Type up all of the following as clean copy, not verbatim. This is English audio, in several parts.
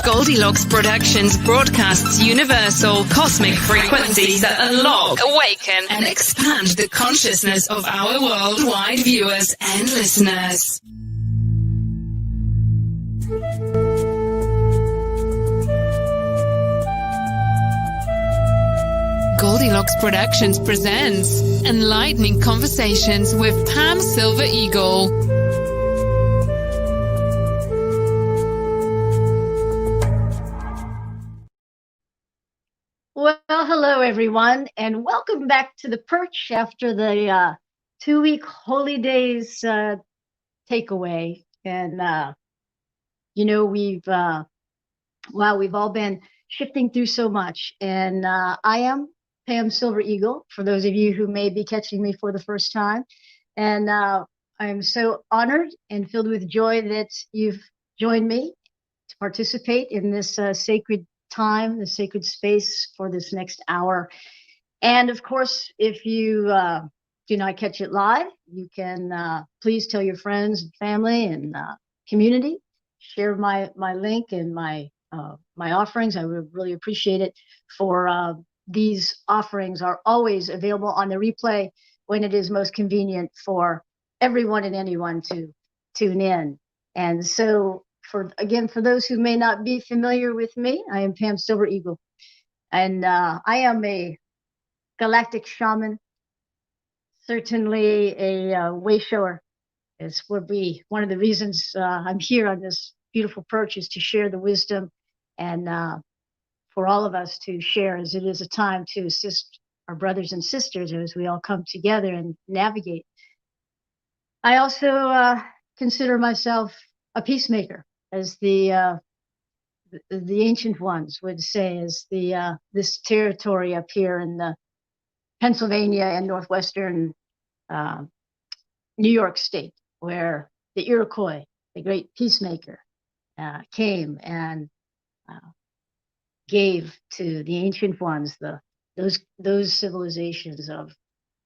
Goldylocks Productions broadcasts universal cosmic frequencies that unlock, awaken, and expand the consciousness of our worldwide viewers and listeners. Goldylocks Productions presents Enlightening Conversations with Pam Silver Eagle. Well, hello everyone, and welcome back to the Perch after the 2-week Holy Days takeaway. And we've all been shifting through so much. And I am Pam Silver Eagle, for those of you who may be catching me for the first time. And I am so honored and filled with joy that you've joined me to participate in this sacred time, the sacred space for this next hour. And of course, if you do not catch it live, you can please tell your friends and family and community, share my link and my offerings. I would really appreciate it. For these offerings are always available on the replay when it is most convenient for everyone and anyone to tune in. And so for those who may not be familiar with me, I am Pam Silver Eagle, and I am a Galactic Shaman, certainly a Wayshower. One of the reasons I'm here on this beautiful perch is to share the wisdom and for all of us to share, as it is a time to assist our brothers and sisters as we all come together and navigate. I also consider myself a peacemaker, as the ancient ones would say, as this territory up here in the Pennsylvania and northwestern New York state, where the Iroquois, the great peacemaker, came and gave to the ancient ones those civilizations of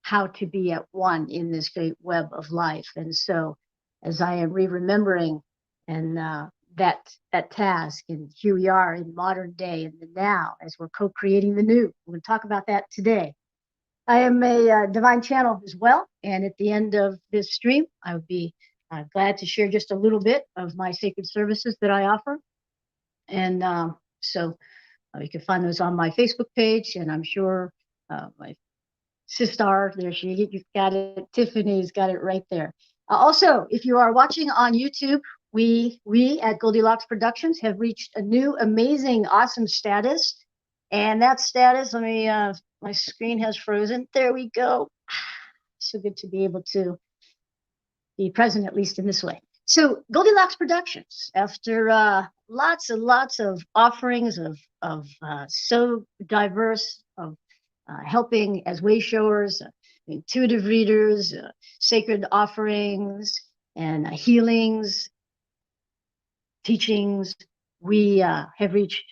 how to be at one in this great web of life. And so, as I am remembering and that task, and here we are in modern day, in the now, as we're co-creating the new. We're going to talk about that today. I am a divine channel as well, and at the end of this stream, I would be glad to share just a little bit of my sacred services that I offer. And so you can find those on my Facebook page, and I'm sure my sister, you've got it, Tiffany's got it right there. Also, if you are watching on YouTube, we at Goldylocks Productions have reached a new, amazing, awesome status. And that status, my screen has frozen. There we go. So good to be able to be present, at least in this way. So Goldylocks Productions, after lots and lots of offerings of so diverse, of helping as wayshowers, intuitive readers, sacred offerings, and healings, teachings, we have reached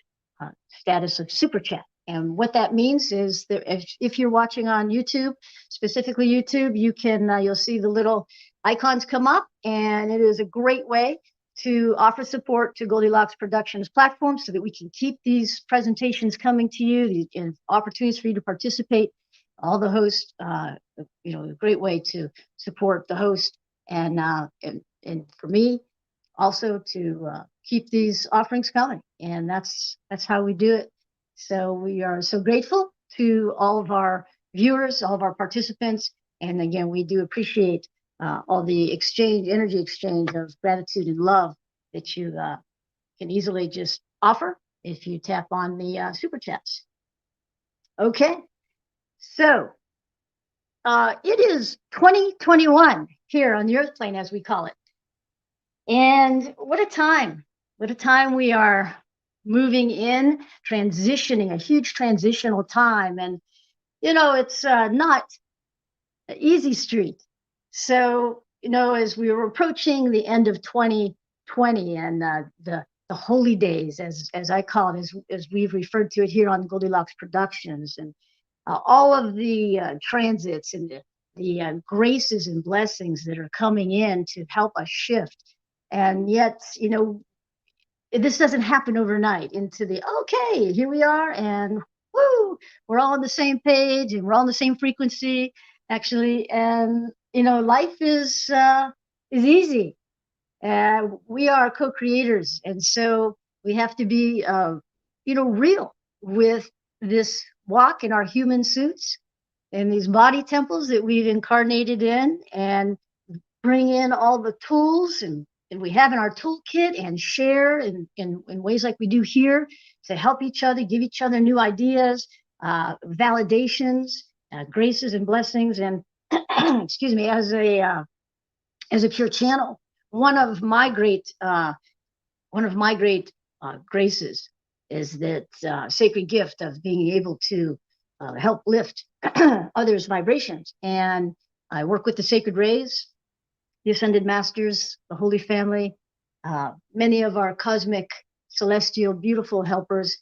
status of super chat. And what that means is that if you're watching on YouTube, specifically YouTube, you'll see the little icons come up, and it is a great way to offer support to Goldylocks Productions platform so that we can keep these presentations coming to you, and opportunities for you to participate. All the hosts, a great way to support the host, and for me also to keep these offerings coming. And that's how we do it. So we are so grateful to all of our viewers, all of our participants. And again, we do appreciate all the energy exchange of gratitude and love that you can easily just offer if you tap on the super chats. Okay, so it is 2021 here on the Earth plane, as we call it. And what a time we are moving in, transitioning, a huge transitional time. And, it's not an easy street. So, as we were approaching the end of 2020 and the holy days, as I call it, as we've referred to it here on Goldylocks Productions, and all of the transits and the graces and blessings that are coming in to help us shift. And yet, this doesn't happen overnight into the, okay, here we are, and woo, we're all on the same page and we're all on the same frequency, actually. And, life is easy. We are co-creators. And so we have to be, real with this walk in our human suits and these body temples that we've incarnated in, and bring in all the tools and we have in our toolkit, and share in ways like we do here to help each other, give each other new ideas, validations, graces and blessings. And excuse me, as a pure channel, one of my great graces is that sacred gift of being able to help lift others' vibrations. And I work with the sacred rays, the ascended masters, the Holy Family, many of our cosmic, celestial, beautiful helpers,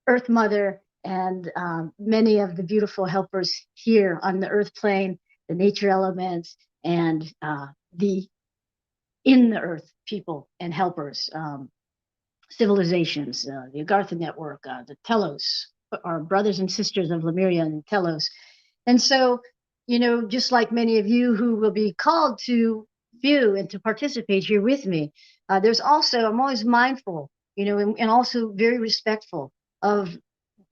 Earth Mother, and many of the beautiful helpers here on the Earth plane, the nature elements, and the in the Earth people and helpers, civilizations, the Agartha Network, the Telos, our brothers and sisters of Lemuria and Telos. And so, just like many of you who will be called to view and to participate here with me, there's also, I'm always mindful, and also very respectful of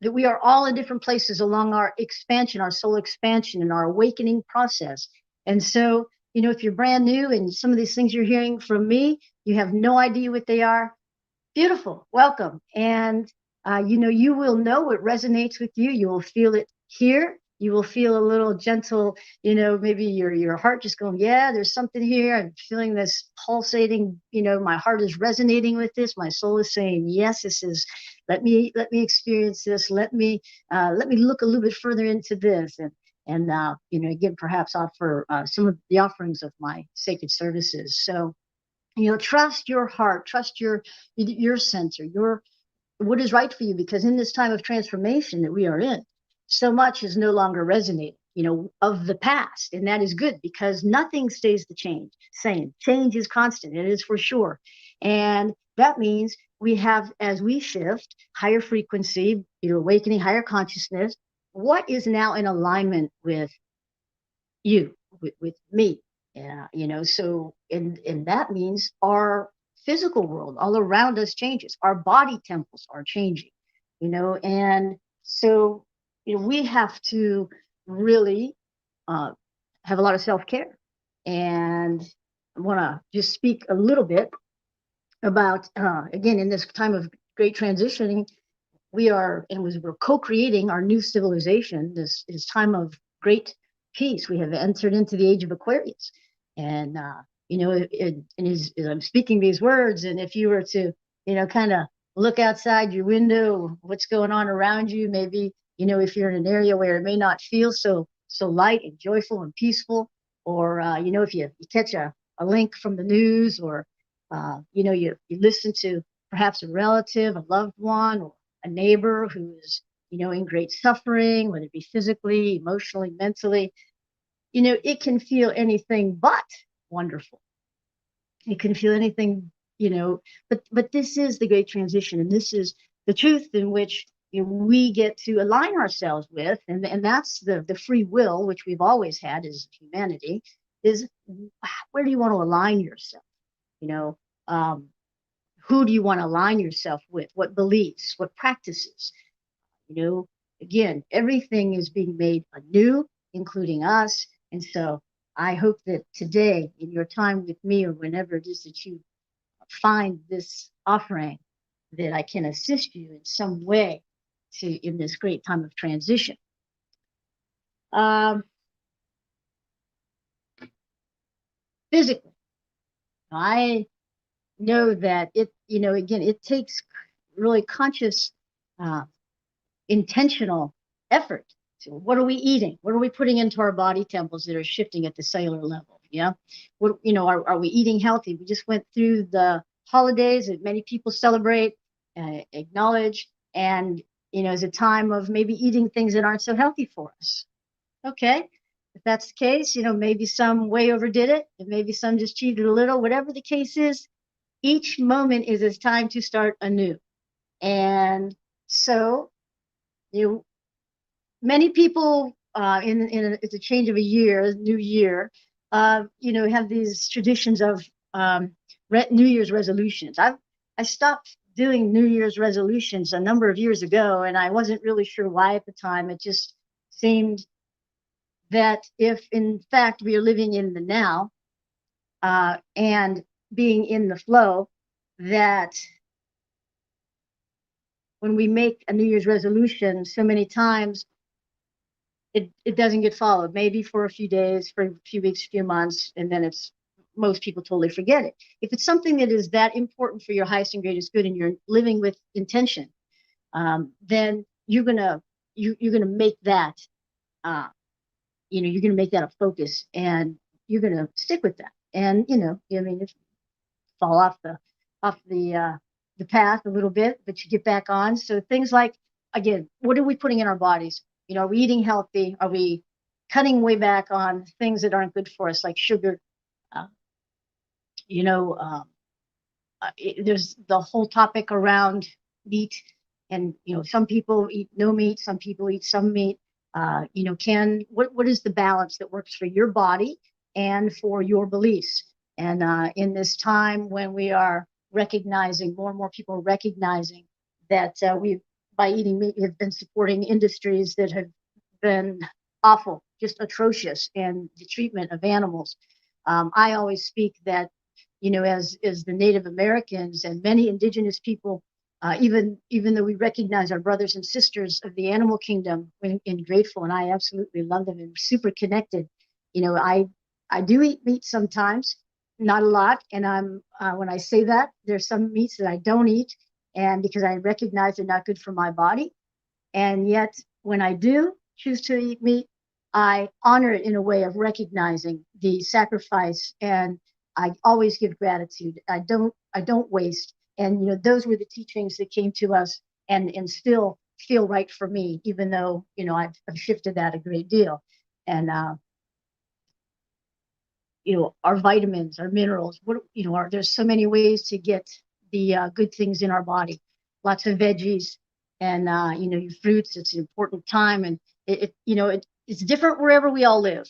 that we are all in different places along our expansion, our soul expansion and our awakening process. And so, if you're brand new and some of these things you're hearing from me, you have no idea what they are, beautiful, welcome. And, you will know what resonates with you. You will feel it here. You will feel a little gentle, maybe your heart just going, yeah, there's something here. I'm feeling this pulsating, my heart is resonating with this. My soul is saying, yes, this is, let me experience this. Let me look a little bit further into this. And again, perhaps offer some of the offerings of my sacred services. So, trust your heart, trust your center, what is right for you, because in this time of transformation that we are in, so much is no longer resonating, of the past. And that is good, because nothing stays the same. Change is constant. It is for sure. And that means we have, as we shift higher frequency, awakening higher consciousness, what is now in alignment with you, with me? Yeah, so, and that means our physical world all around us changes. Our body temples are changing, and so, we have to really have a lot of self-care. And I want to just speak a little bit about, again, in this time of great transitioning, we're co-creating our new civilization. This is time of great peace. We have entered into the age of Aquarius. And, I'm speaking these words, and if you were to, kind of look outside your window, what's going on around you, maybe, if you're in an area where it may not feel so light and joyful and peaceful, or, if you catch a link from the news, or, you listen to perhaps a relative, a loved one, or a neighbor who is, in great suffering, whether it be physically, emotionally, mentally, it can feel anything but wonderful. It can feel anything, but this is the great transition, and this is the truth in which we get to align ourselves with, and that's the free will, which we've always had as humanity, is where do you want to align yourself? Who do you want to align yourself with? What beliefs, what practices? Again, everything is being made anew, including us. And so I hope that today, in your time with me, or whenever it is that you find this offering, that I can assist you in some way in this great time of transition. Physically, I know that again, it takes really conscious, intentional effort. So what are we eating? What are we putting into our body temples that are shifting at the cellular level? Yeah. What, are we eating healthy? We just went through the holidays that many people celebrate, acknowledge, and, is a time of maybe eating things that aren't so healthy for us. Okay. If that's the case, maybe some way overdid it, and maybe some just cheated a little, whatever the case is, each moment is a time to start anew. And so, many people it's a change of a year, new year, have these traditions of New Year's resolutions. I stopped doing New Year's resolutions a number of years ago, and I wasn't really sure why at the time. It just seemed that if, in fact, we are living in the now and being in the flow, that when we make a New Year's resolution, so many times it doesn't get followed, maybe for a few days, for a few weeks, a few months, and then most people totally forget it. If it's something that is that important for your highest and greatest good and you're living with intention, then you're gonna make that you're gonna make that a focus, and you're gonna stick with that. And if you fall off the path a little bit, but you get back on. So things like, again, what are we putting in our bodies? Are we eating healthy? Are we cutting way back on things that aren't good for us, like sugar? There's the whole topic around meat, and some people eat no meat, some people eat some meat. What is the balance that works for your body and for your beliefs? And in this time when we are recognizing, more and more people are recognizing that we, by eating meat, have been supporting industries that have been awful, just atrocious, and the treatment of animals. I always speak that, as the Native Americans and many indigenous people, even though we recognize our brothers and sisters of the animal kingdom and grateful, and I absolutely love them and super connected. I do eat meat sometimes, not a lot, and when I say that, there's some meats that I don't eat, and because I recognize they're not good for my body, and yet when I do choose to eat meat, I honor it in a way of recognizing the sacrifice, and I always give gratitude. I don't waste. And those were the teachings that came to us, and still feel right for me, even though I've shifted that a great deal. And our vitamins, our minerals, there's so many ways to get the good things in our body. Lots of veggies, and your fruits. It's an important time, and it's different wherever we all live.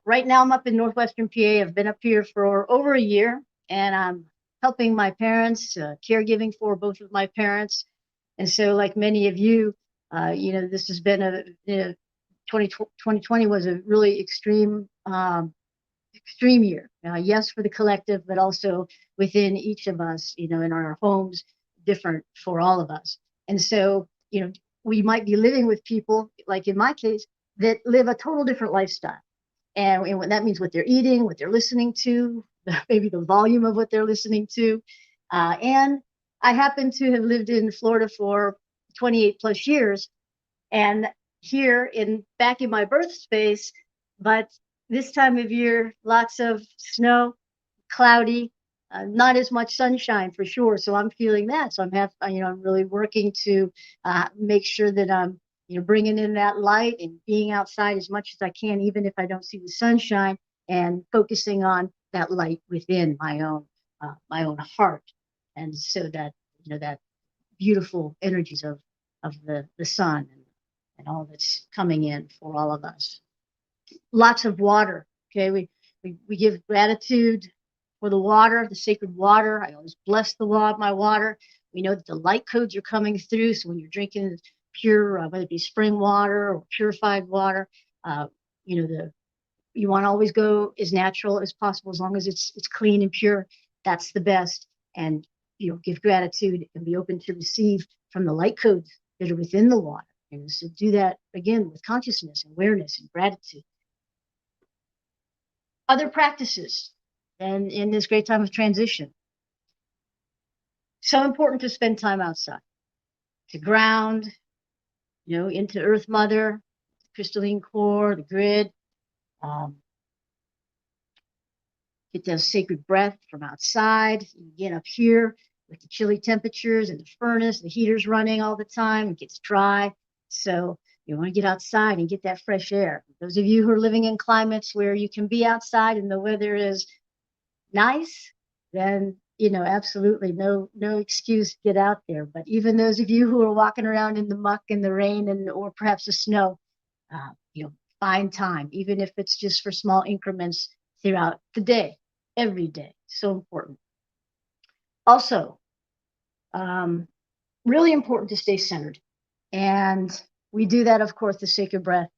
Right now, I'm up in northwestern PA. I've been up here for over a year, and I'm helping my parents, caregiving for both of my parents. And so, like many of you, this has been 2020 was a really extreme year. Yes, for the collective, but also within each of us, in our homes, different for all of us. And so, we might be living with people, like in my case, that live a total different lifestyle. And what that means, what they're eating, what they're listening to, maybe the volume of what they're listening to. And I happen to have lived in Florida for 28 plus years, and here back in my birth space, but this time of year, lots of snow, cloudy, not as much sunshine for sure. So I'm feeling that. So I'm really working to make sure that I'm bringing in that light and being outside as much as I can, even if I don't see the sunshine, and focusing on that light within my own heart. And so that, that beautiful energies of the sun and all that's coming in for all of us. Lots of water. Okay. We give gratitude for the water, the sacred water. I always bless my water. We know that the light codes are coming through. So when you're drinking pure, whether it be spring water or purified water, you want to always go as natural as possible, as long as it's clean and pure. That's the best. And give gratitude and be open to receive from the light codes that are within the water. And so do that again with consciousness, awareness, and gratitude. Other practices, and in this great time of transition, so important to spend time outside, to ground, into Earth Mother, crystalline core, the grid. Get that sacred breath from outside. Again, up here with the chilly temperatures and the furnace, the heater's running all the time. It gets dry. So you want to get outside and get that fresh air. Those of you who are living in climates where you can be outside and the weather is nice, then absolutely no excuse to get out there. But even those of you who are walking around in the muck and the rain or perhaps the snow, find time, even if it's just for small increments throughout the day, every day. So important. Also, really important to stay centered. And we do that, of course, the sacred breath.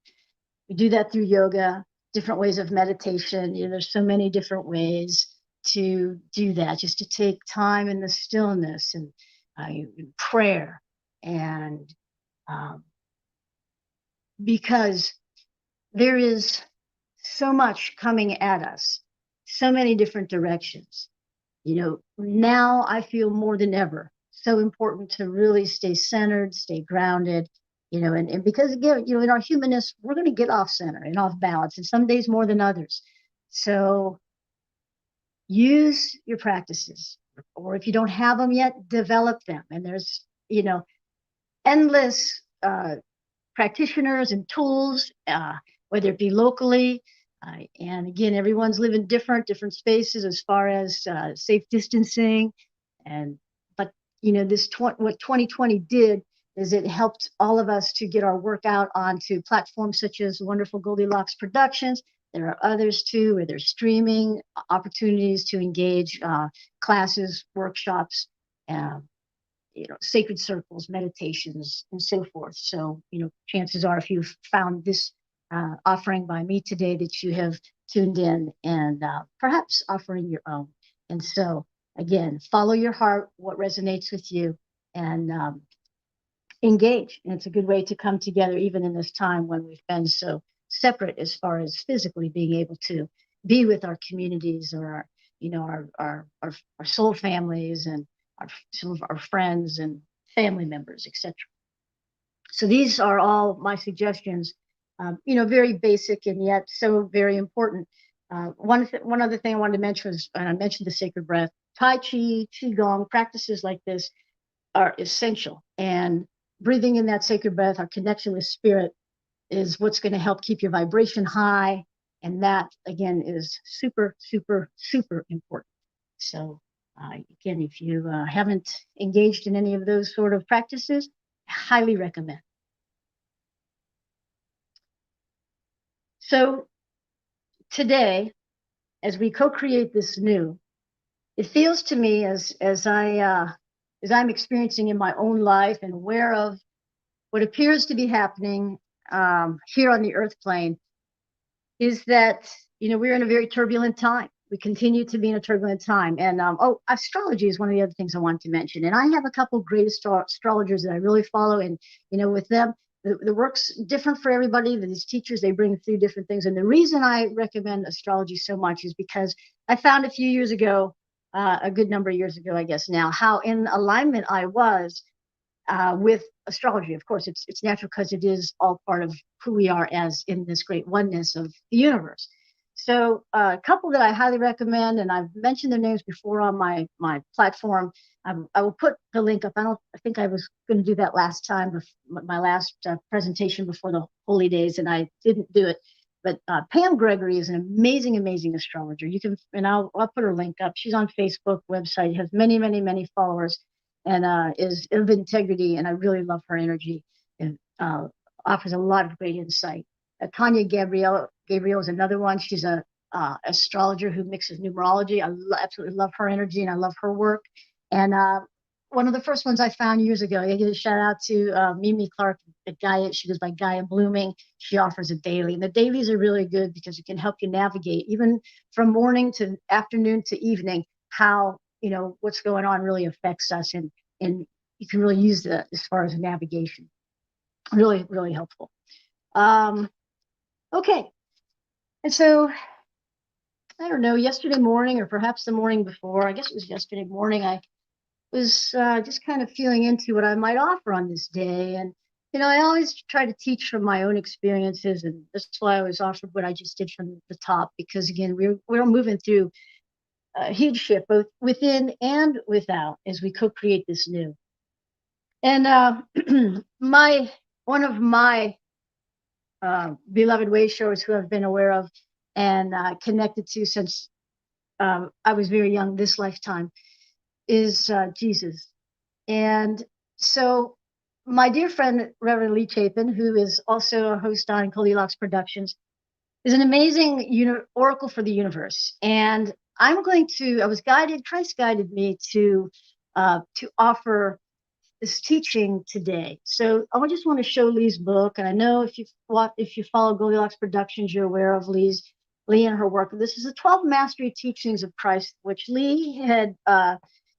We do that through yoga, different ways of meditation. There's so many different ways to do that, just to take time in the stillness and prayer. And because there is so much coming at us, so many different directions. Now I feel more than ever so important to really stay centered, stay grounded, and because again, in our humanness, we're going to get off center and off balance, and some days more than others. So use your practices, or if you don't have them yet, develop them. And there's, endless practitioners and tools, whether it be locally. And again, everyone's living different spaces as far as safe distancing. But what 2020 did is it helped all of us to get our work out onto platforms such as wonderful Goldylocks Productions. There are others too, where there's streaming opportunities to engage, classes, workshops, sacred circles, meditations, and so forth. So, chances are if you've found this offering by me today that you have tuned in and perhaps offering your own. And so, again, follow your heart, what resonates with you, and engage. And it's a good way to come together, even in this time when we've been so separate as far as physically being able to be with our communities or our soul families and some of our friends and family members, etc. So these are all my suggestions, very basic and yet so very important. One other thing I wanted to mention was, and I mentioned the sacred breath, Tai Chi, Qigong, practices like this are essential. And breathing in that sacred breath, our connection with spirit, is what's going to help keep your vibration high. And that, again, is super, super, super important. So again, if you haven't engaged in any of those sort of practices, I highly recommend. So today, as we co-create this new, it feels to me as I'm experiencing in my own life and aware of what appears to be happening here on the earth plane, is that we're in a very turbulent time. We continue to be in a turbulent time. And astrology is one of the other things I wanted to mention. And I have a couple of great astrologers that I really follow. And, with them, the work's different for everybody. These teachers, they bring through different things. And the reason I recommend astrology so much is because I found a few years ago, a good number of years ago, I guess now, how in alignment I was with astrology. Of course, it's natural because it is all part of who we are as in this great oneness of the universe. So a couple that I highly recommend, and I've mentioned their names before on my platform. I will put the link up. I think I was going to do that last time, my last presentation before the holy days, and I didn't do it. But Pam Gregory is an amazing, amazing astrologer. You can, and I'll put her link up. She's on Facebook, website, has many, many, many followers, and is of integrity. And I really love her energy, and offers a lot of great insight. Tanya Gabriel is another one. She's a astrologer who mixes numerology. I absolutely love her energy, and I love her work. And one of the first ones I found years ago, I give a shout out to Mimi Clark at Gaia. She goes by Gaia Blooming. She offers a daily, and the dailies are really good because it can help you navigate, even from morning to afternoon to evening, how what's going on really affects us, and you can really use that as far as navigation. Really, really helpful. Okay, and so I don't know, yesterday morning or perhaps the morning before, I guess it was yesterday morning, I was just kind of feeling into what I might offer on this day. And, I always try to teach from my own experiences, and that's why I was offered what I just did from the top, because again, we're moving through a huge shift, both within and without, as we co-create this new. And one of my beloved Wayshowers who I've been aware of and connected to since I was very young this lifetime, is Jesus. And so my dear friend, Reverend Lee Chapin, who is also a host on Goldylocks Productions, is an amazing oracle for the universe. And I was guided, Christ guided me to offer this teaching today. So I just want to show Lee's book. And I know if you follow Goldylocks Productions, you're aware of Lee and her work. This is the 12 Mastery Teachings of Christ, which Lee had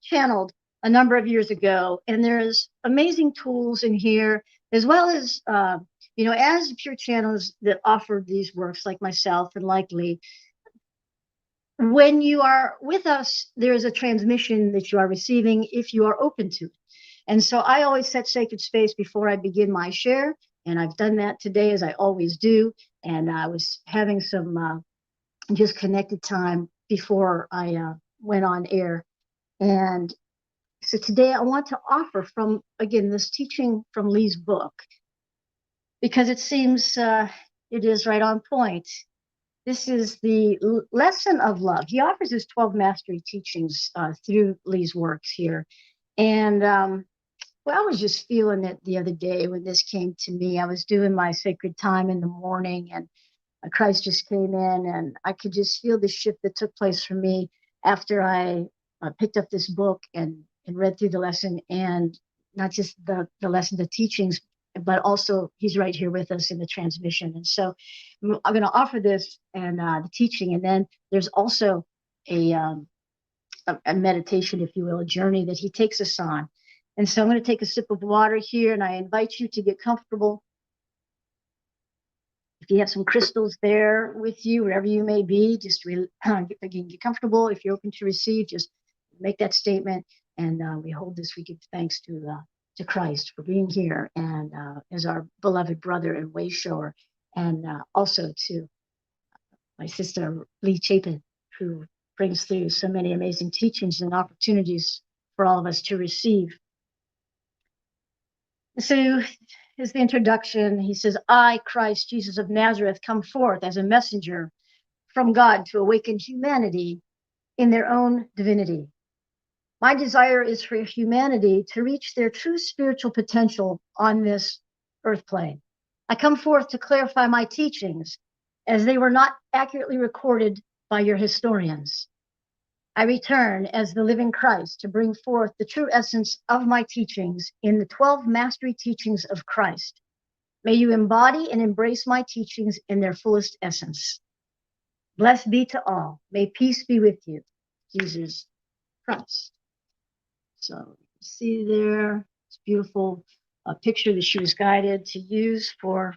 channeled a number of years ago. And there's amazing tools in here, as well as, as pure channels that offer these works, like myself and like Lee. When you are with us, there is a transmission that you are receiving if you are open to it. And so I always set sacred space before I begin my share. And I've done that today, as I always do. And I was having some just connected time before I went on air. And so today I want to offer from, again, this teaching from Lee's book, because it seems it is right on point. This is the lesson of love. He offers his 12 mastery teachings through Lee's works here. And I was just feeling it the other day when this came to me. I was doing my sacred time in the morning, and Christ just came in, and I could just feel the shift that took place for me after I picked up this book and read through the lesson, and not just the lesson, the teachings, but also he's right here with us in the transmission. And so I'm going to offer this and the teaching, and then there's also a meditation, if you will, a journey that he takes us on. And so I'm going to take a sip of water here, and I invite you to get comfortable. If you have some crystals there with you, wherever you may be, just again, get comfortable. If you're open to receive, just make that statement. And we hold this. We give thanks to Christ for being here, and as our beloved brother and Wayshower, and also to my sister Lee Chapin, who brings through so many amazing teachings and opportunities for all of us to receive. So is the introduction. He says, I, Christ Jesus of Nazareth, come forth as a messenger from God to awaken humanity in their own divinity. My desire is for humanity to reach their true spiritual potential on this earth plane. I come forth to clarify my teachings, as they were not accurately recorded by your historians. I return as the living Christ to bring forth the true essence of my teachings in the 12 mastery teachings of Christ. May you embody and embrace my teachings in their fullest essence. Blessed be to all. May peace be with you, Jesus Christ. So see there, it's beautiful picture that she was guided to use for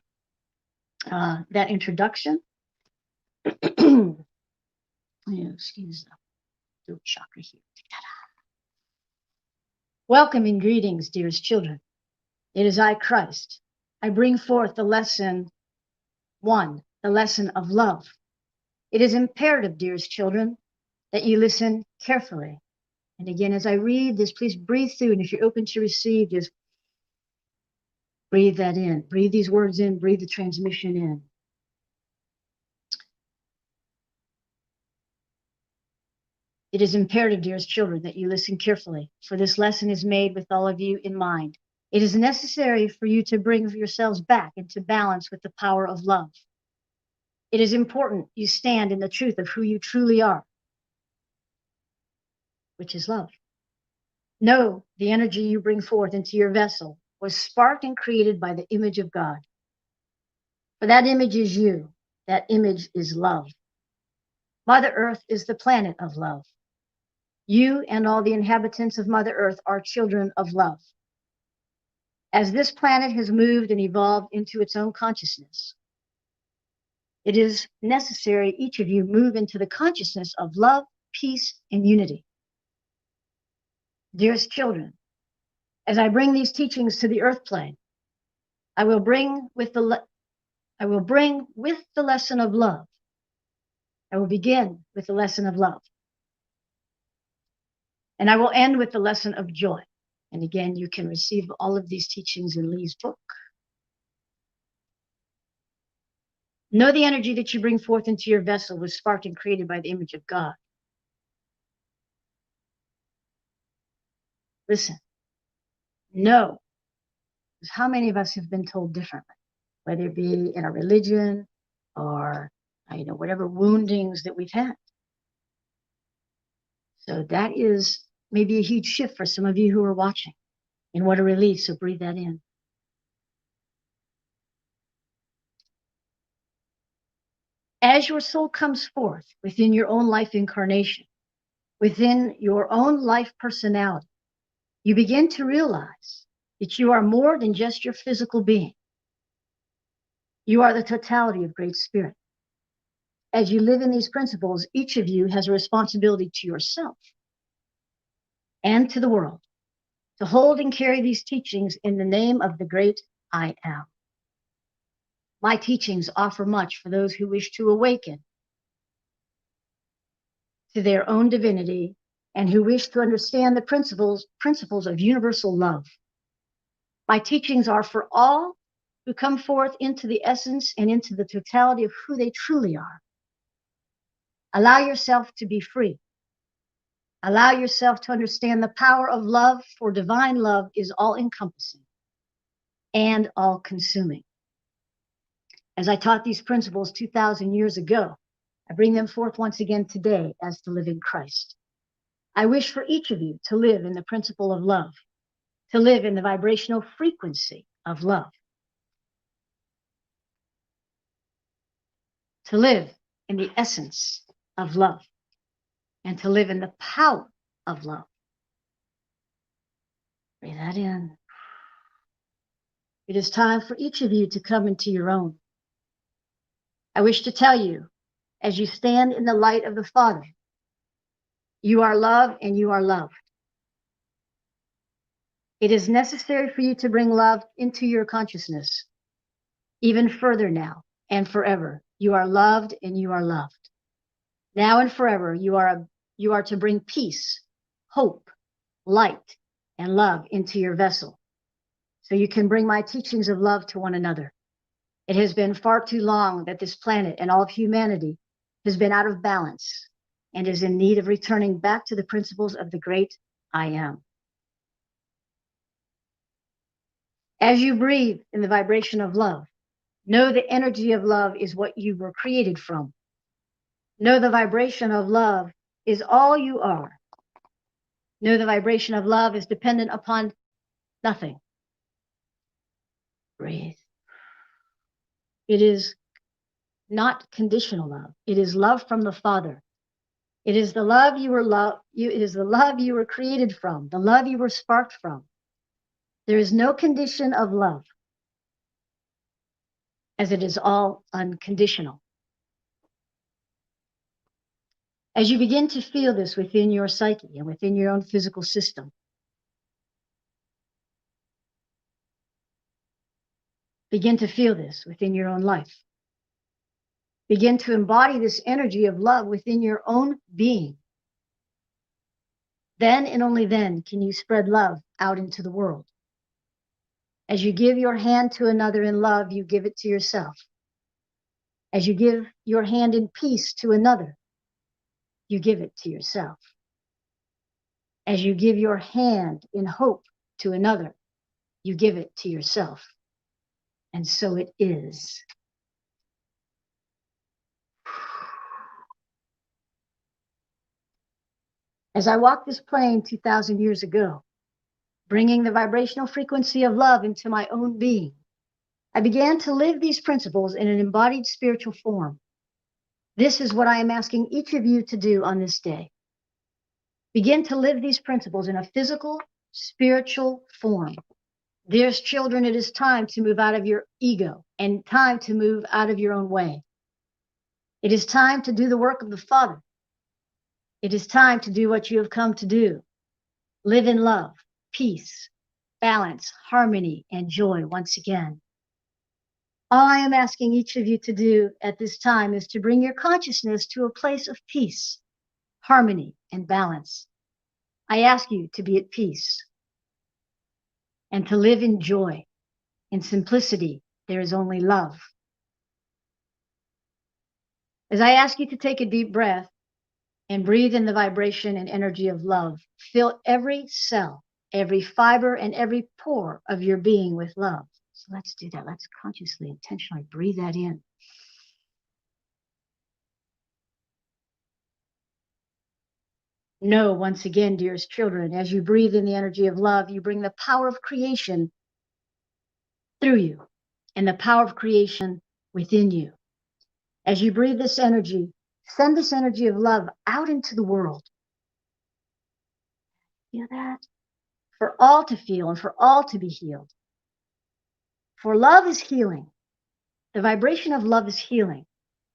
that introduction. Excuse the root chakra here. Welcome and greetings, dearest children. It is I, Christ. I bring forth the lesson 1, the lesson of love. It is imperative, dearest children, that you listen carefully. And again, as I read this, please breathe through. And if you're open to receive, just breathe that in. Breathe these words in. Breathe the transmission in. It is imperative, dearest children, that you listen carefully, for this lesson is made with all of you in mind. It is necessary for you to bring yourselves back into balance with the power of love. It is important you stand in the truth of who you truly are, which is love. Know the energy you bring forth into your vessel was sparked and created by the image of God. For that image is you. That image is love. Mother Earth is the planet of love. You and all the inhabitants of Mother Earth are children of love. As this planet has moved and evolved into its own consciousness, it is necessary each of you move into the consciousness of love, peace, and unity. Dearest children, as I bring these teachings to the earth plane, I will bring with the lesson of love. I will begin with the lesson of love. And I will end with the lesson of joy. And again, you can receive all of these teachings in Lee's book. Know the energy that you bring forth into your vessel was sparked and created by the image of God. Listen, know. Because how many of us have been told differently, whether it be in a religion or, whatever woundings that we've had. So that is maybe a huge shift for some of you who are watching. And what a relief. So breathe that in. As your soul comes forth within your own life incarnation, within your own life personality, you begin to realize that you are more than just your physical being. You are the totality of Great Spirit. As you live in these principles, each of you has a responsibility to yourself and to the world to hold and carry these teachings in the name of the great I am. My teachings offer much for those who wish to awaken to their own divinity and who wish to understand the principles of universal love. My teachings are for all who come forth into the essence and into the totality of who they truly are. Allow yourself to be free. Allow yourself to understand the power of love, for divine love is all-encompassing and all-consuming. As I taught these principles 2,000 years ago, I bring them forth once again today as the living Christ. I wish for each of you to live in the principle of love, to live in the vibrational frequency of love, to live in the essence of love, and to live in the power of love. Breathe that in. It is time for each of you to come into your own. I wish to tell you, as you stand in the light of the Father, you are love and you are loved. It is necessary for you to bring love into your consciousness, even further now and forever. You are loved and you are loved. Now and forever, you are to bring peace, hope, light, and love into your vessel, so you can bring my teachings of love to one another. It has been far too long that this planet and all of humanity has been out of balance and is in need of returning back to the principles of the great I am. As you breathe in the vibration of love, know the energy of love is what you were created from. Know the vibration of love is all you are. Know the vibration of love is dependent upon nothing. Breathe. It is not conditional love. It is love from the Father. It is the love it is the love you were created from, the love you were sparked from. There is no condition of love, as it is all unconditional. As you begin to feel this within your psyche and within your own physical system, begin to feel this within your own life. Begin to embody this energy of love within your own being. Then and only then can you spread love out into the world. As you give your hand to another in love, you give it to yourself. As you give your hand in peace to another, you give it to yourself. As you give your hand in hope to another, you give it to yourself. And so it is. As I walked this plane 2,000 years ago, bringing the vibrational frequency of love into my own being, I began to live these principles in an embodied spiritual form. This is what I am asking each of you to do on this day. Begin to live these principles in a physical, spiritual form. Dearest children, it is time to move out of your ego and time to move out of your own way. It is time to do the work of the Father. It is time to do what you have come to do. Live in love, peace, balance, harmony, and joy once again. All I am asking each of you to do at this time is to bring your consciousness to a place of peace, harmony, and balance. I ask you to be at peace and to live in joy. In simplicity, there is only love. As I ask you to take a deep breath and breathe in the vibration and energy of love, fill every cell, every fiber and every pore of your being with love. So let's do that. Let's consciously, intentionally breathe that in. Know once again, dearest children, as you breathe in the energy of love, you bring the power of creation through you and the power of creation within you. As you breathe this energy, send this energy of love out into the world. Feel that? For all to feel and for all to be healed. For love is healing. The vibration of love is healing.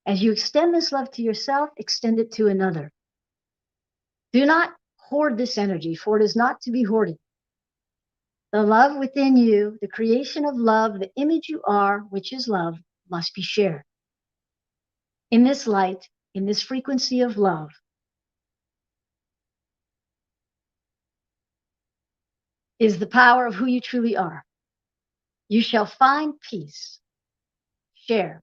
As you extend this love to yourself, extend it to another. Do not hoard this energy, for it is not to be hoarded. The love within you, the creation of love, the image you are, which is love, must be shared. In this light, in this frequency of love, is the power of who you truly are. You shall find peace. Share.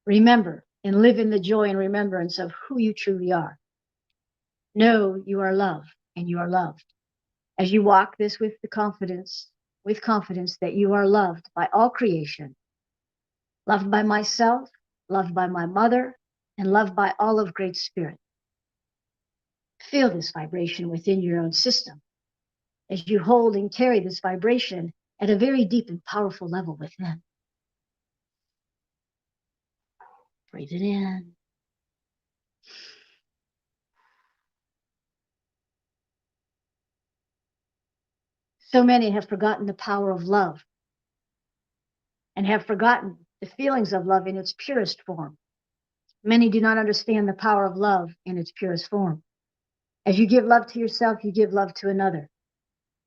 Remember and live in the joy and remembrance of who you truly are. Know you are love and you are loved. As you walk this with confidence that you are loved by all creation, loved by myself, loved by my mother, and loved by all of Great Spirit. Feel this vibration within your own system as you hold and carry this vibration at a very deep and powerful level within. Breathe it in. So many have forgotten the power of love and have forgotten the feelings of love in its purest form. Many do not understand the power of love in its purest form. As you give love to yourself, you give love to another.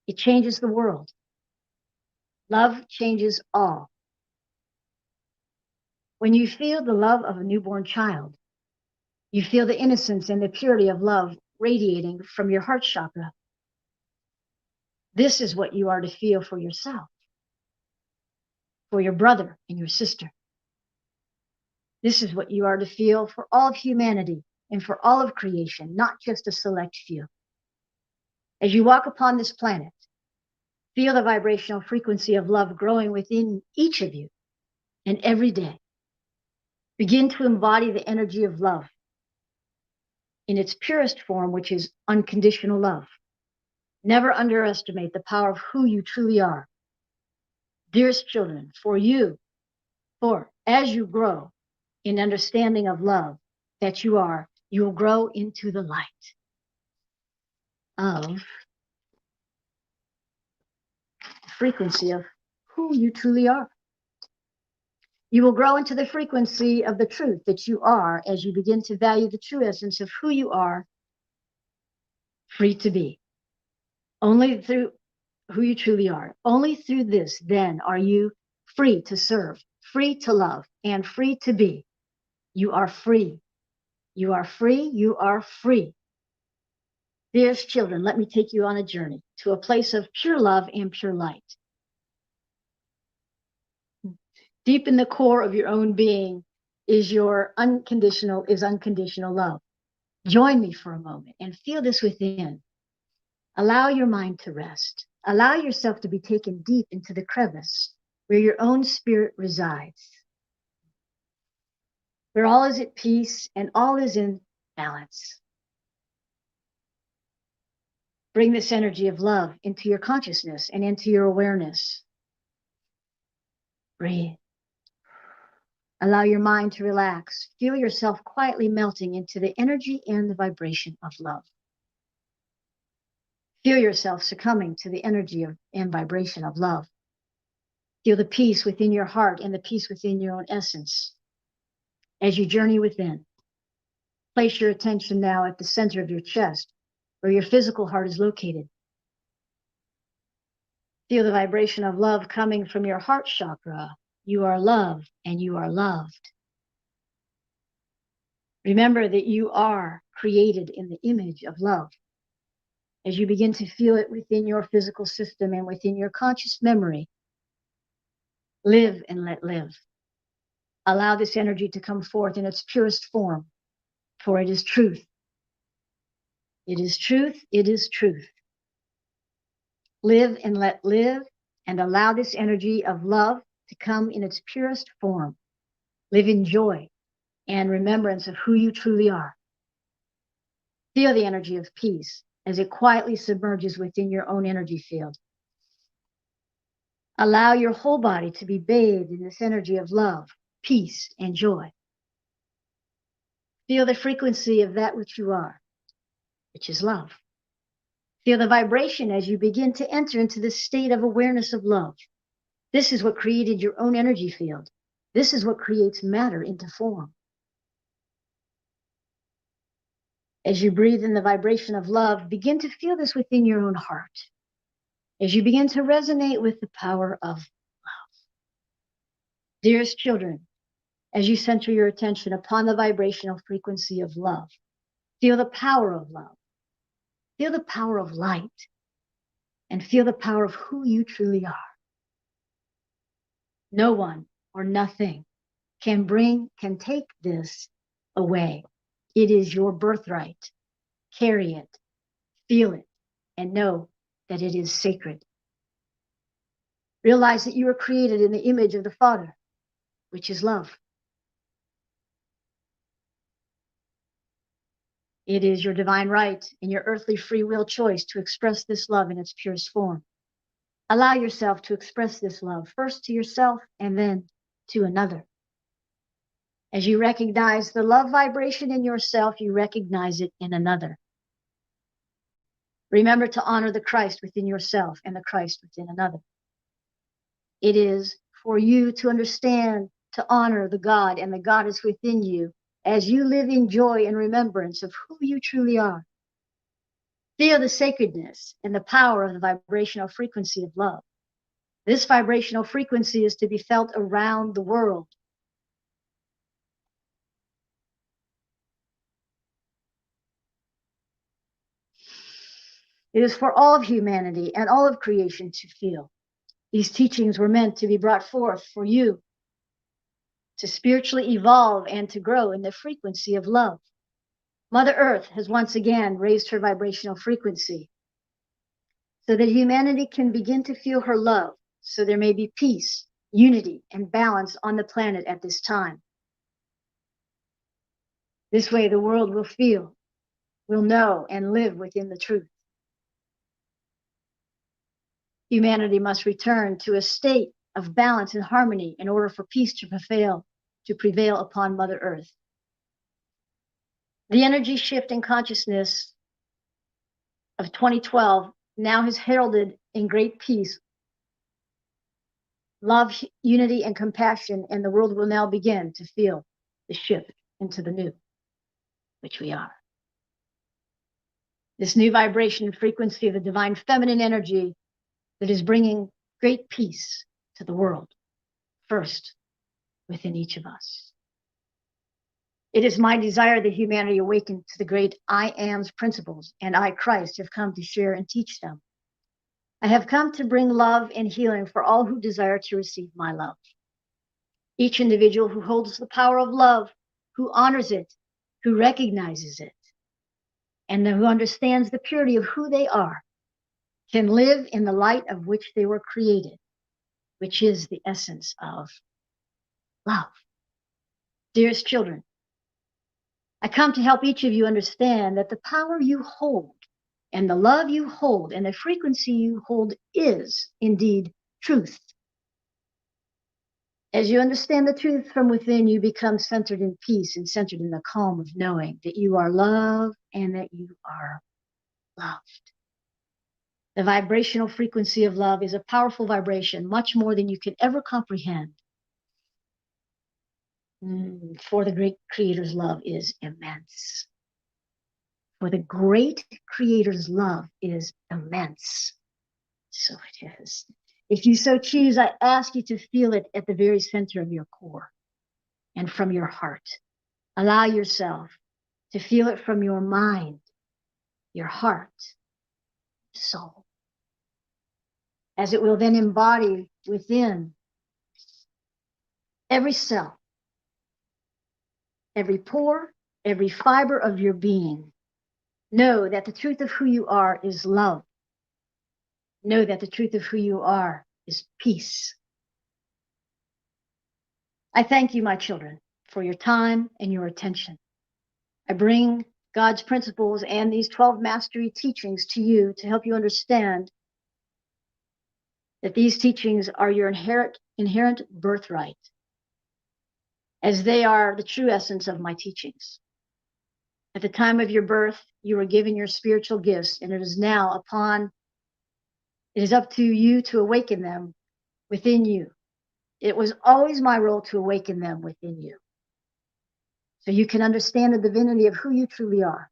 It changes the world. Love changes all. When you feel the love of a newborn child, you feel the innocence and the purity of love radiating from your heart chakra. This is what you are to feel for yourself, for your brother and your sister. This is what you are to feel for all of humanity and for all of creation, not just a select few. As you walk upon this planet, feel the vibrational frequency of love growing within each of you and every day. Begin to embody the energy of love in its purest form, which is unconditional love. Never underestimate the power of who you truly are. Dearest children, for as you grow in understanding of love that you are, you will grow into the light of the frequency of who you truly are. You will grow into the frequency of the truth that you are as you begin to value the true essence of who you are, free to be. Only through who you truly are. Only through this, then, are you free to serve, free to love, and free to be. You are free. You are free. You are free. Dearest children, let me take you on a journey to a place of pure love and pure light. Deep in the core of your own being is unconditional love. Join me for a moment and feel this within. Allow your mind to rest. Allow yourself to be taken deep into the crevice where your own spirit resides, where all is at peace and all is in balance. Bring this energy of love into your consciousness and into your awareness. Breathe. Allow your mind to relax. Feel yourself quietly melting into the energy and the vibration of love. Feel yourself succumbing to the energy and vibration of love. Feel the peace within your heart and the peace within your own essence. As you journey within, place your attention now at the center of your chest, where your physical heart is located. Feel the vibration of love coming from your heart chakra. You are loved and you are loved. Remember that you are created in the image of love. As you begin to feel it within your physical system and within your conscious memory, live and let live. Allow this energy to come forth in its purest form, for it is truth. It is truth. It is truth. Live and let live, and allow this energy of love to come in its purest form. Live in joy and remembrance of who you truly are. Feel the energy of peace as it quietly submerges within your own energy field. Allow your whole body to be bathed in this energy of love, peace, and joy. Feel the frequency of that which you are, which is love. Feel the vibration as you begin to enter into this state of awareness of love. This is what created your own energy field. This is what creates matter into form. As you breathe in the vibration of love, begin to feel this within your own heart. As you begin to resonate with the power of love. Dearest children, as you center your attention upon the vibrational frequency of love, feel the power of love. Feel the power of light. And feel the power of who you truly are. No one or nothing can take this away. It is your birthright. Carry it, feel it, and know that it is sacred. Realize that you were created in the image of the Father, which is love. It is your divine right and your earthly free will choice to express this love in its purest form. Allow yourself to express this love first to yourself and then to another. As you recognize the love vibration in yourself, you recognize it in another. Remember to honor the Christ within yourself and the Christ within another. It is for you to understand, to honor the God and the Goddess within you as you live in joy and remembrance of who you truly are. Feel the sacredness and the power of the vibrational frequency of love. This vibrational frequency is to be felt around the world. It is for all of humanity and all of creation to feel. These teachings were meant to be brought forth for you to spiritually evolve and to grow in the frequency of love. Mother Earth has once again raised her vibrational frequency so that humanity can begin to feel her love, so there may be peace, unity, and balance on the planet at this time. This way the world will feel, will know, and live within the truth. Humanity must return to a state of balance and harmony in order for peace to prevail upon Mother Earth. The energy shift in consciousness of 2012 now has heralded in great peace, love, unity, and compassion, and the world will now begin to feel the shift into the new, which we are. This new vibration and frequency of the divine feminine energy that is bringing great peace to the world, first within each of us. It is my desire that humanity awaken to the great I Am's principles, and I, Christ, have come to share and teach them. I have come to bring love and healing for all who desire to receive my love. Each individual who holds the power of love, who honors it, who recognizes it, and who understands the purity of who they are, can live in the light of which they were created, which is the essence of love. Dearest children, I come to help each of you understand that the power you hold and the love you hold and the frequency you hold is indeed truth. As you understand the truth from within, you become centered in peace and centered in the calm of knowing that you are loved and that you are loved. The vibrational frequency of love is a powerful vibration, much more than you can ever comprehend. For the great Creator's love is immense. For the great Creator's love is immense. So it is. If you so choose, I ask you to feel it at the very center of your core and from your heart. Allow yourself to feel it from your mind, your heart, soul, as it will then embody within every cell, every pore, every fiber of your being. Know that the truth of who you are is love. know that the truth of who you are is peace. I thank you, my children, for your time and your attention. I bring God's principles and these 12 mastery teachings to you to help you understand that these teachings are your inherent birthright, as they are the true essence of my teachings. At the time of your birth, you were given your spiritual gifts, and it is up to you to awaken them within you. It was always my role to awaken them within you, so you can understand the divinity of who you truly are.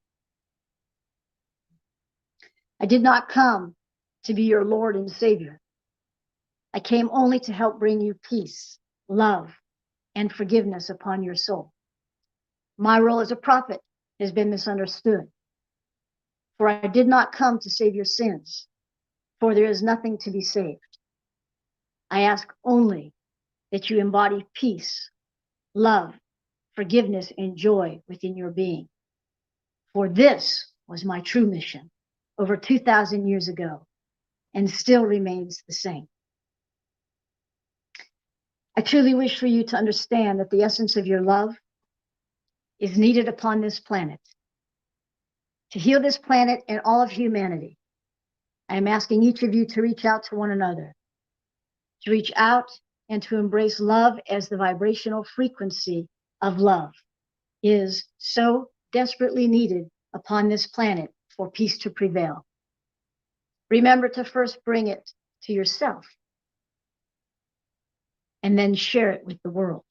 I did not come to be your Lord and Savior. I came only to help bring you peace, love, and forgiveness upon your soul. My role as a prophet has been misunderstood, for I did not come to save your sins, for there is nothing to be saved. I ask only that you embody peace, love, forgiveness, and joy within your being. For this was my true mission over 2,000 years ago and still remains the same. I truly wish for you to understand that the essence of your love is needed upon this planet. To heal this planet and all of humanity, I am asking each of you to reach out to one another, to reach out and to embrace love, as the vibrational frequency of love is so desperately needed upon this planet for peace to prevail. Remember to first bring it to yourself and then share it with the world.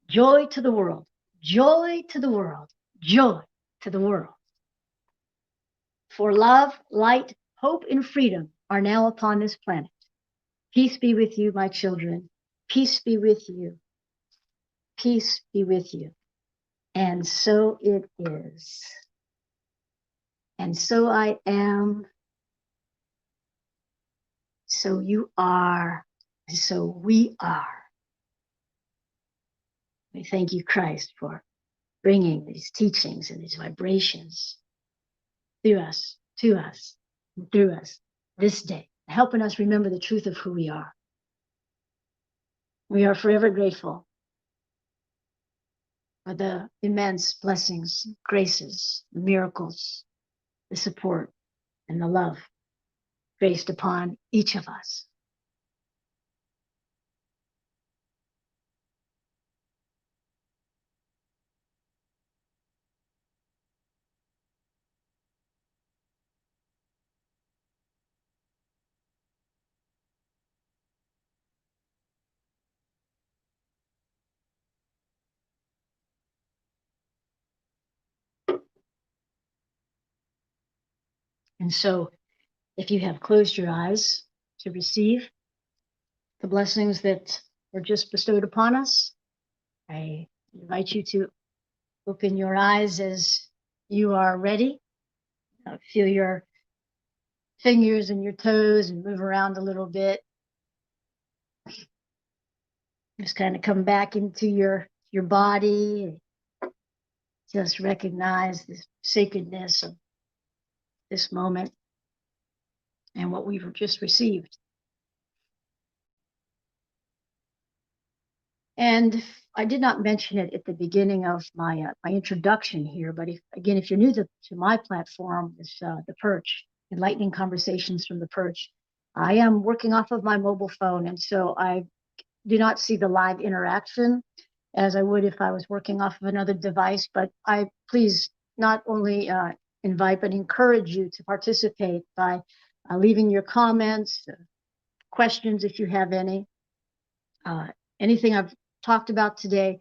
Joy to the world, joy to the world, joy to the world. For love, light, hope, and freedom are now upon this planet. Peace be with you, my children. Peace be with you. Peace be with you. And so it is. And so I am. So you are. And so we are. We thank you, Christ, for bringing these teachings and these vibrations through us, to us, and through us this day, helping us remember the truth of who we are. We are forever grateful for the immense blessings, graces, miracles, the support, and the love graced upon each of us. And so, if you have closed your eyes to receive the blessings that were just bestowed upon us, I invite you to open your eyes as you are ready. Feel your fingers and your toes and move around a little bit. Just kind of come back into your body. Just recognize the sacredness of this moment and what we've just received. And I did not mention it at the beginning of my introduction here, but if you're new to my platform, it's the Perch, Enlightening Conversations from the Perch. I am working off of my mobile phone, and so I do not see the live interaction as I would if I was working off of another device. But I please not only invite but encourage you to participate by leaving your comments, questions if you have any, anything I've talked about today,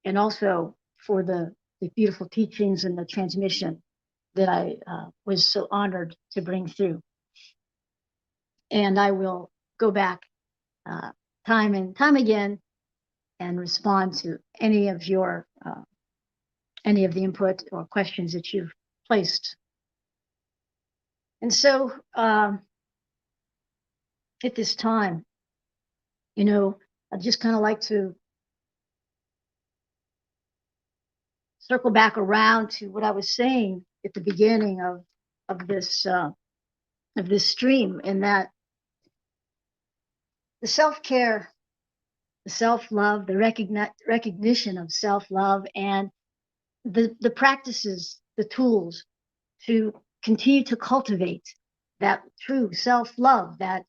and also for the beautiful teachings and the transmission that I was so honored to bring through. And I will go back time and time again and respond to any of the input or questions that you've placed. And so at this time, I'd just kind of like to circle back around to what I was saying at the beginning of this of this stream, in that the self-care, the self-love, the recognition of self-love, and the practices, the tools to continue to cultivate that true self-love, that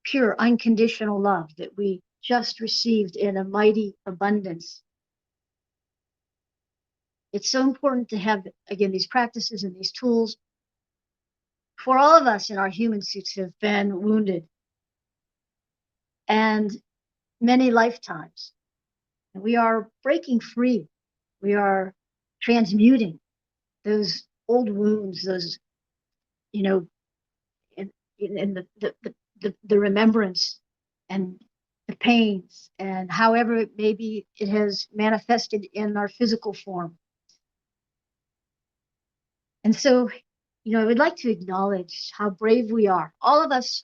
pure, unconditional love that we just received in a mighty abundance. It's so important to have, again, these practices and these tools. For all of us in our human suits have been wounded, and many lifetimes. And we are breaking free. We are transmuting those old wounds, those, you know, in the remembrance and the pains, and however maybe it has manifested in our physical form. And so, I would like to acknowledge how brave we are. All of us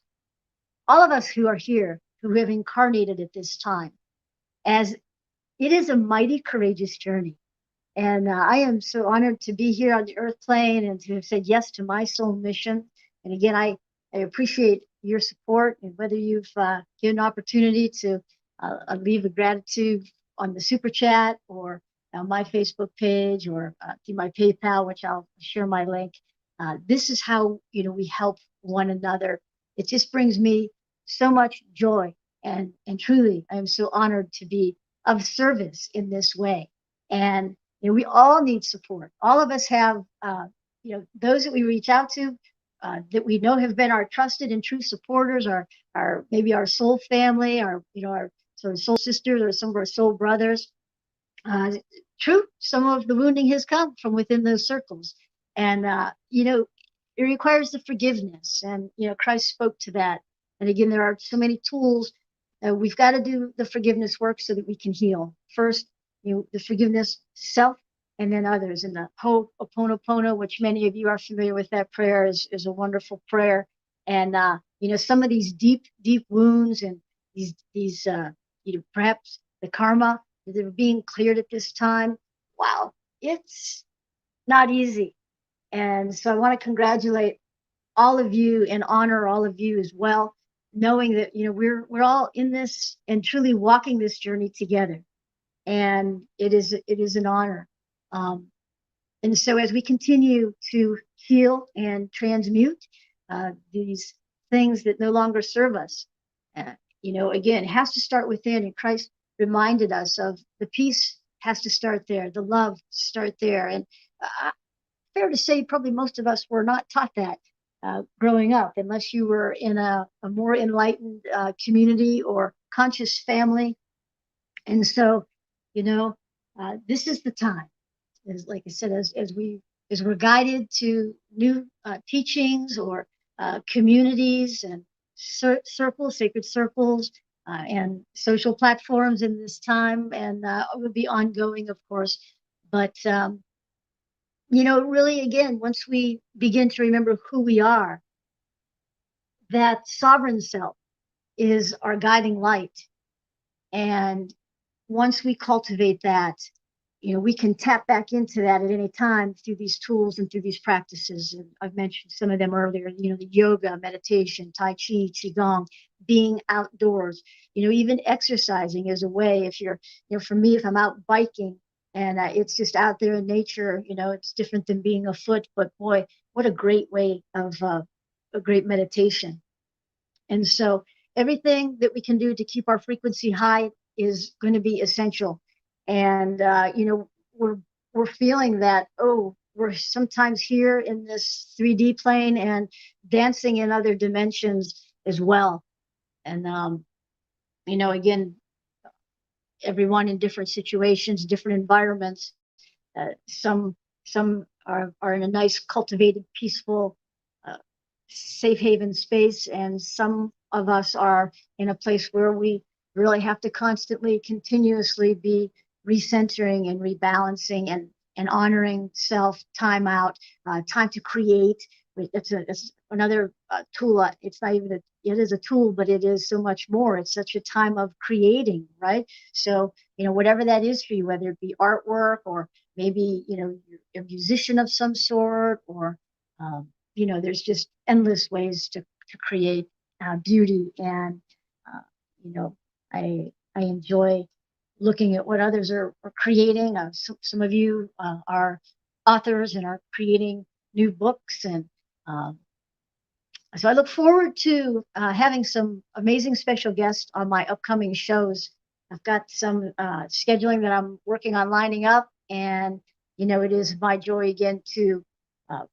who are here, who have incarnated at this time, as it is a mighty courageous journey. And I am so honored to be here on the earth plane and to have said yes to my soul mission. And again, I appreciate your support, and whether you've given an opportunity to leave a gratitude on the super chat, or on my Facebook page, or through my PayPal, which I'll share my link. This is how, we help one another. It just brings me so much joy, and truly, I am so honored to be of service in this way. And we all need support. All of us have, those that we reach out to, that we know have been our trusted and true supporters, our maybe our soul family, our sort of soul sisters, or some of our soul brothers. True, some of the wounding has come from within those circles, and it requires the forgiveness, and Christ spoke to that. And again, there are so many tools. We've got to do the forgiveness work so that we can heal. First, the forgiveness self, and then others. And the Ho'oponopono, which many of you are familiar with, that prayer is a wonderful prayer. And some of these deep wounds, and these perhaps the karma that are being cleared at this time. Wow, it's not easy. And so I want to congratulate all of you and honor all of you as well, knowing that we're all in this and truly walking this journey together. And it is an honor. And so as we continue to heal and transmute these things that no longer serve us, again, it has to start within. And Christ reminded us of the peace has to start there, the love start there. And fair to say, probably most of us were not taught that growing up, unless you were in a more enlightened community or conscious family. And so, this is the time, as like I said, as we're guided to new teachings, or communities, and circles, sacred circles, and social platforms in this time, and it will be ongoing, of course. But really, again, once we begin to remember who we are, that sovereign self is our guiding light. And once we cultivate that, we can tap back into that at any time through these tools and through these practices. And I've mentioned some of them earlier, the yoga, meditation, Tai Chi, Qigong, being outdoors, even exercising is a way. If you're, for me, if I'm out biking and it's just out there in nature, it's different than being afoot, but boy, what a great way of a great meditation. And so everything that we can do to keep our frequency high is going to be essential. And we're feeling that, we're sometimes here in this 3D plane and dancing in other dimensions as well. And again, everyone in different situations, different environments. Some are in a nice, cultivated, peaceful, safe haven space, and some of us are in a place where we really have to constantly, continuously be recentering and rebalancing, and honoring self, time out, time to create. It's another tool. It's not even it is a tool, but it is so much more. It's such a time of creating, right? So, whatever that is for you, whether it be artwork, or maybe, you're a musician of some sort, or there's just endless ways to create beauty. And, you know, I enjoy looking at what others are creating. Some of you are authors and are creating new books. And so I look forward to having some amazing special guests on my upcoming shows. I've got some scheduling that I'm working on lining up. And, it is my joy again to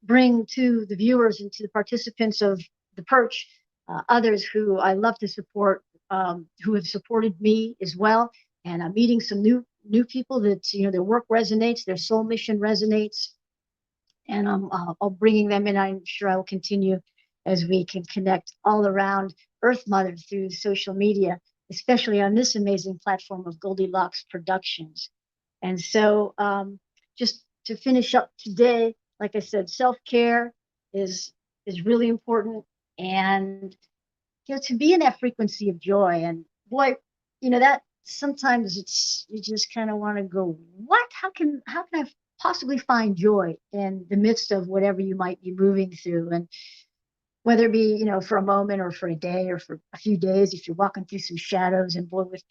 bring to the viewers and to the participants of the Perch others who I love to support, who have supported me as well. And I'm meeting some new people that, their work resonates, their soul mission resonates. And I'll bringing them in. I'm sure I will continue as we can connect all around Earth Mother through social media, especially on this amazing platform of Goldylocks Productions. And so just to finish up today, like I said, self-care is really important. And, to be in that frequency of joy. And boy, that sometimes you just kind of want to go, what? How can I possibly find joy in the midst of whatever you might be moving through? And whether it be, for a moment or for a day or for a few days, if you're walking through some shadows. And boy, with,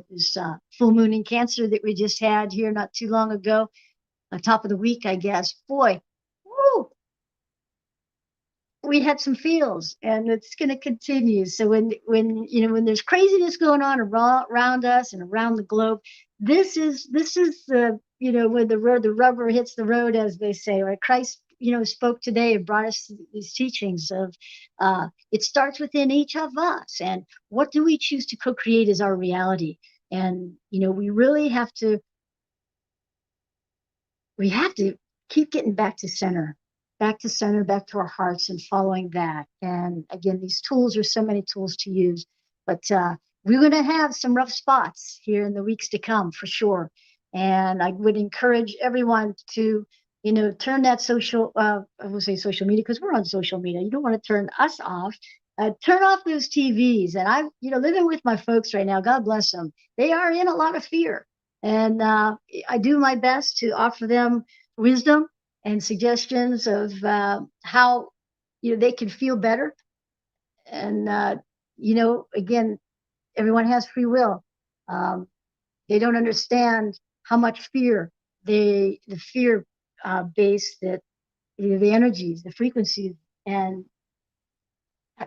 this full moon in Cancer that we just had here not too long ago, on top of the week, I guess, boy, woo, we had some feels, and it's going to continue. So when there's craziness going on around us and around the globe, this is the, when the rubber hits the road, as they say, right? Christ, spoke today and brought us these teachings of it starts within each of us, and what do we choose to co-create is our reality. And we really have to keep getting back to center, back to our hearts and following that. And again, these tools are so many tools to use, but we're going to have some rough spots here in the weeks to come for sure. And I would encourage everyone to, turn that I will say social media, because we're on social media. You don't want to turn us off. Turn off those TVs. And I'm, living with my folks right now. God bless them. They are in a lot of fear. And I do my best to offer them wisdom and suggestions of how they can feel better. And again, everyone has free will. They don't understand how much fear the fear base that the energies, the frequencies, and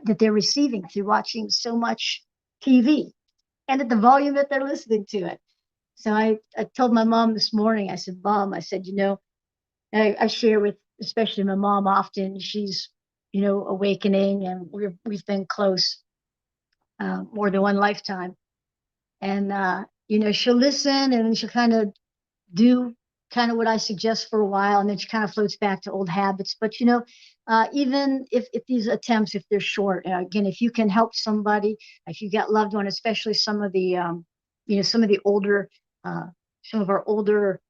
that they're receiving through watching so much TV, and at the volume that they're listening to it. So I told my mom this morning, I said, Mom, I said, I share with especially my mom often. She's, awakening, and we've been close more than one lifetime. And, she'll listen, and then she'll kind of do kind of what I suggest for a while, and then she kind of floats back to old habits. But, even if these attempts, if they're short, again, if you can help somebody, if you got loved one, especially some of the, some of the older, some of our older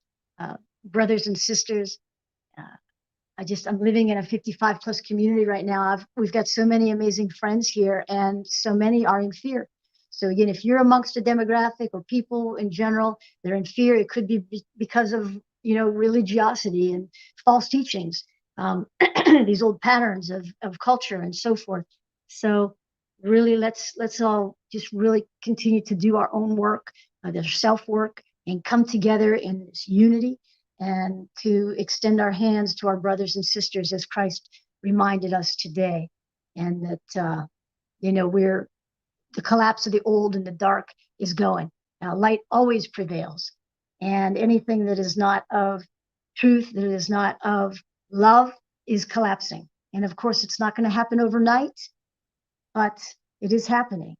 brothers and sisters. I'm living in a 55 plus community right now. We've got so many amazing friends here, and so many are in fear. So again, if you're amongst a demographic or people in general, they're in fear. It could be because of, religiosity and false teachings, these old patterns of culture and so forth. So really, let's all just really continue to do our own work, their self work, and come together in this unity, and to extend our hands to our brothers and sisters as Christ reminded us today. And that, the collapse of the old and the dark is going. Now, light always prevails. And anything that is not of truth, that is not of love, is collapsing. And of course, it's not going to happen overnight, but it is happening.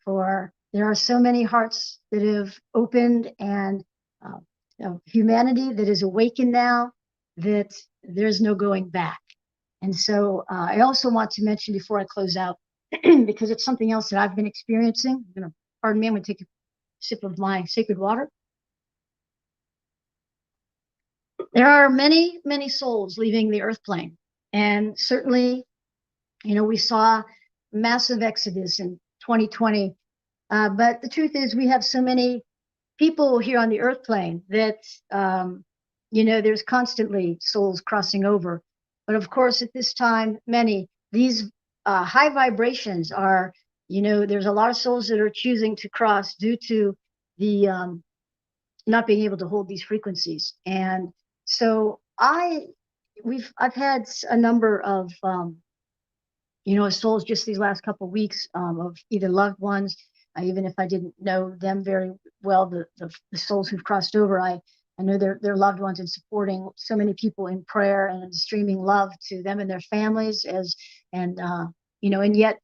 For there are so many hearts that have opened, and humanity that is awakened now, that there's no going back. And so I also want to mention before I close out, because it's something else that I've been experiencing. Pardon me, I'm going to take a sip of my sacred water. There are many, many souls leaving the earth plane. And certainly, we saw massive exodus in 2020. But the truth is, we have so many people here on the earth plane that, there's constantly souls crossing over. But of course, at this time, these high vibrations are, there's a lot of souls that are choosing to cross due to the not being able to hold these frequencies. And so I've had a number of souls just these last couple of weeks, of either loved ones, even if I didn't know them very well, the souls who've crossed over, I know their loved ones, and supporting so many people in prayer and streaming love to them and their families, and yet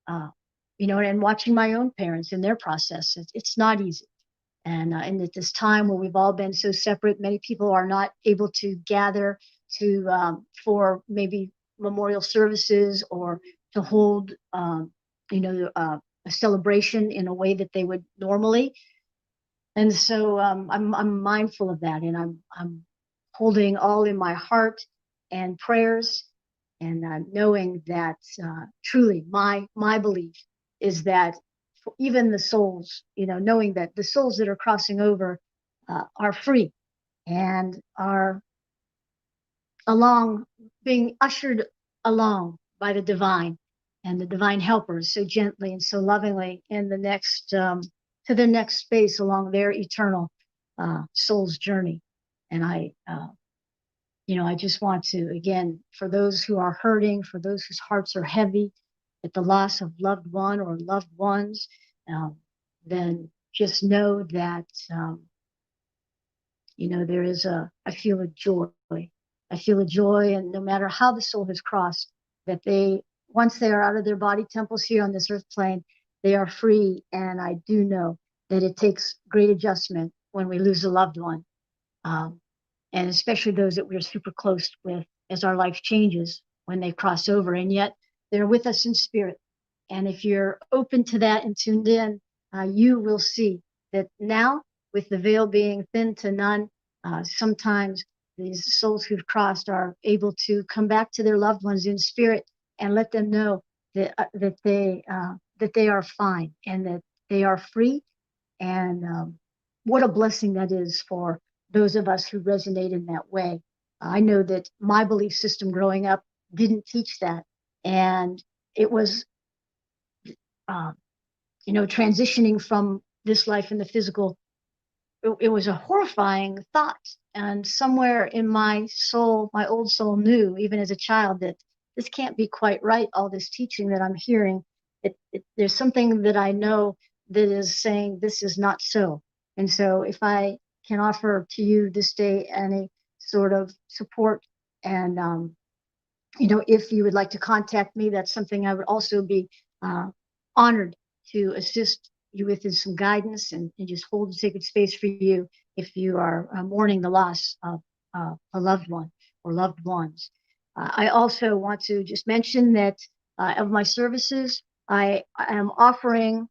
and watching my own parents in their process. It's not easy. And at this time where we've all been so separate, many people are not able to gather for maybe memorial services, or to hold a celebration in a way that they would normally. And so I'm mindful of that, and I'm holding all in my heart and prayers, and knowing that truly my belief is that even the souls, knowing that the souls that are crossing over are free and are being ushered along by the divine and the divine helpers so gently and so lovingly in the next to their next space along their eternal soul's journey. And I just want to, again, for those who are hurting, for those whose hearts are heavy at the loss of loved one or loved ones, then just know that there is I feel a joy. I feel a joy, and no matter how the soul has crossed, that once they are out of their body temples here on this earth plane, they are free. And I do know that it takes great adjustment when we lose a loved one, and especially those that we're super close with, as our life changes when they cross over. And yet they're with us in spirit. And if you're open to that and tuned in, you will see that now, with the veil being thin to none, sometimes these souls who've crossed are able to come back to their loved ones in spirit and let them know that they are fine and that they are free. And what a blessing that is for those of us who resonate in that way. I know that my belief system growing up didn't teach that, and it was transitioning from this life in the physical. It was a horrifying thought. And somewhere in my soul, my old soul knew, even as a child, that this can't be quite right, all this teaching that I'm hearing. There's something that I know that is saying this is not so. And so if I can offer to you this day any sort of support, and if you would like to contact me, that's something I would also be honored to assist you with, is some guidance, and just hold a sacred space for you if you are mourning the loss of a loved one or loved ones. I also want to just mention that of my services, I am offering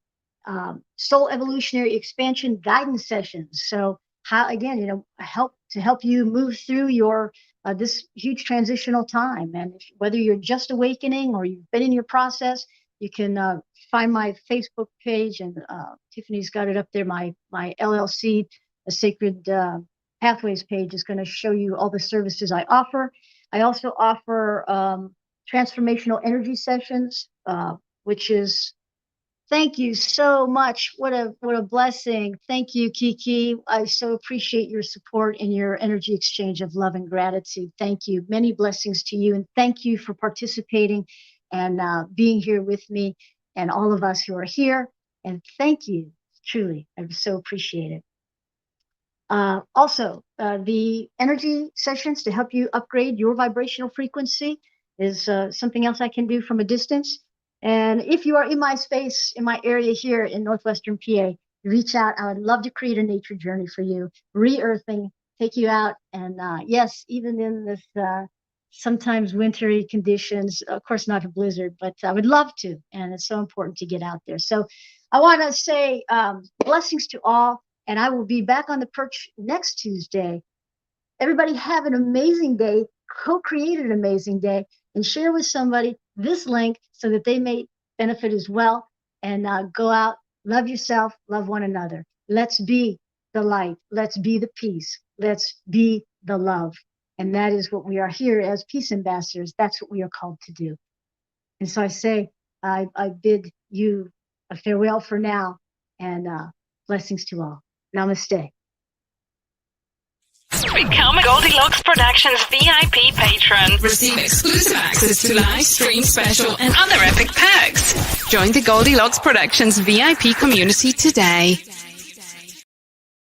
soul evolutionary expansion guidance sessions. So how, again, help you move through your this huge transitional time. And whether you're just awakening or you've been in your process, you can find my Facebook page, and Tiffany's got it up there. My LLC, a Sacred Pathways page, is going to show you all the services I offer. I also offer transformational energy sessions, which is, thank you so much. What a blessing. Thank you, Kiki. I so appreciate your support and your energy exchange of love and gratitude. Thank you. Many blessings to you, and thank you for participating and being here with me and all of us who are here. And thank you, truly. I so appreciate it. Also, the energy sessions to help you upgrade your vibrational frequency is something else I can do from a distance. And if you are in my space, in my area here in Northwestern PA, reach out. I would love to create a nature journey for you, re-earthing, take you out. And yes, even in this sometimes wintry conditions, of course not a blizzard, but I would love to. And it's so important to get out there. So I want to say blessings to all. And I will be back on the perch next Tuesday. Everybody have an amazing day, co-create an amazing day, and share with somebody this link so that they may benefit as well. And go out, love yourself, love one another. Let's be the light. Let's be the peace. Let's be the love. And that is what we are here as peace ambassadors. That's what we are called to do. And so I say, I bid you a farewell for now, and blessings to all. Namaste. Become a Goldylocks Productions VIP patron. Receive exclusive access to live stream special and other epic perks. Join the Goldylocks Productions VIP community today.